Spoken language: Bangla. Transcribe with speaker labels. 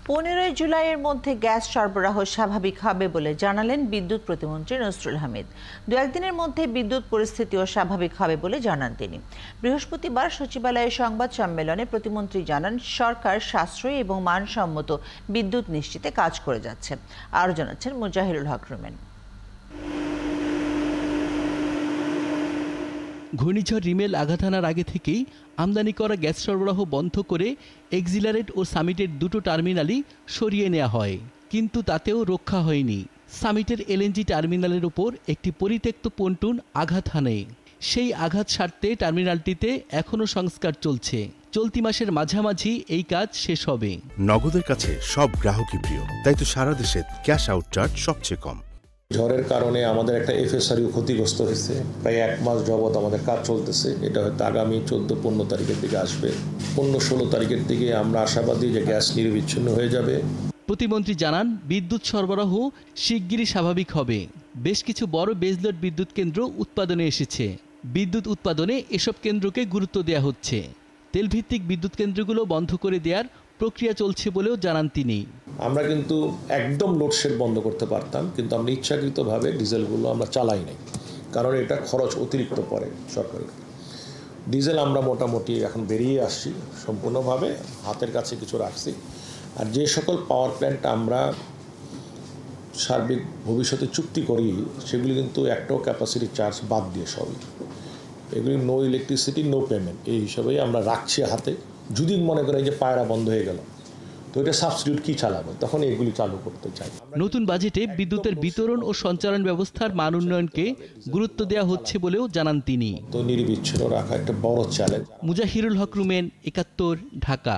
Speaker 1: 15 জুলাইয়ের মধ্যে গ্যাস সরবরাহ স্বাভাবিক হবে বলে জানালেন বিদ্যুৎ প্রতিমন্ত্রী নসরুল হামিদ। দু একদিনের মধ্যে বিদ্যুৎ পরিস্থিতিও স্বাভাবিক হবে বলে জানান তিনি। বৃহস্পতিবার সচিবালয়ে সংবাদ সম্মেলনে প্রতিমন্ত্রী জানান, সরকার সাশ্রয়ী এবং মানসম্মত বিদ্যুৎ নিশ্চিতে কাজ করে যাচ্ছে। আরও জানাচ্ছেন মুজাহিরুল হক রুমেন।
Speaker 2: ঘূর্ণিঝড় রিমেল আঘাত হানার আগে থেকেই আমদানি করা গ্যাস সরবরাহ বন্ধ করে এক্সিলারেট ও সামিটের দুটো টার্মিনালই সরিয়ে নেওয়া হয়, কিন্তু তাতেও রক্ষা হয়নি। সামিটের এলএনজি টার্মিনালের উপর একটি পরিত্যক্ত পন্টুন আঘাত হানে। সেই আঘাত সারতে টার্মিনালটিতে এখনও সংস্কার চলছে। চলতি মাসের মাঝামাঝি এই কাজ শেষ হবে।
Speaker 3: নগদের কাছে সব গ্রাহকই প্রিয়, তাই তো সারা দেশে ক্যাশ আউট চার্জ সবচেয়ে কম।
Speaker 4: ঝড়ের কারণে আমাদের একটা এফএসআরইউ ক্ষতিগ্রস্ত হয়েছে। প্রায় 1 মাস যাবৎ আমাদের কাজ চলতেছে। এটা হয়তো আগামী 14-15 তারিখের দিকে আসবে। 15-16 তারিখের দিকে আমরা আশাবাদী যে গ্যাস নিরবিচ্ছিন্ন হয়ে যাবে।
Speaker 2: প্রতিমন্ত্রী জানান, বিদ্যুৎ সরবরাহ শিগগিরই স্বাভাবিক হবে। বেশ কিছু বড় বেজলোড বিদ্যুৎ কেন্দ্র উৎপাদনে এসেছে। বিদ্যুৎ উৎপাদনে এসব কেন্দ্রকে গুরুত্ব দেওয়া হচ্ছে। তেলভিত্তিক বিদ্যুৎ কেন্দ্রগুলো বন্ধ করে দেওয়ার প্রক্রিয়া চলছে বলেও জানান তিনি।
Speaker 4: আমরা কিন্তু একদম লোডশেড বন্ধ করতে পারতাম, কিন্তু আমরা ইচ্ছাকৃতভাবে ডিজেলগুলো আমরা চালাই নাই, কারণ এটা খরচ অতিরিক্ত পড়ে সরকারের। ডিজেল আমরা মোটামুটি এখন বেরিয়ে আসছি, সম্পূর্ণভাবে হাতের কাছে কিছু রাখছি। আর যে সকল পাওয়ার প্ল্যান্ট আমরা সার্বিক ভবিষ্যতে চুক্তি করি, সেগুলি কিন্তু একটাও ক্যাপাসিটি চার্জ বাদ দিয়ে সবই, এগুলি নো ইলেকট্রিসিটি নো পেমেন্ট এই হিসাবেই আমরা রাখছি হাতে। যদি মনে করেন যে পায়রা বন্ধ হয়ে গেল, তো এটা সাবস্টিটিউট কি চালাবো, তখন এগুলি চালু করতে চাই।
Speaker 2: নতুন বাজেটে বিদ্যুতের বিতরণ ও সঞ্চালন ব্যবস্থার মান উন্নয়নকে গুরুত্ব দেওয়া হচ্ছে বলেও জানান তিনি।
Speaker 4: তো নিরবিচ্ছিন্ন রাখা একটা বড় চ্যালেঞ্জ।
Speaker 2: মুজাহিরুল হক রুমেন, 71, ঢাকা।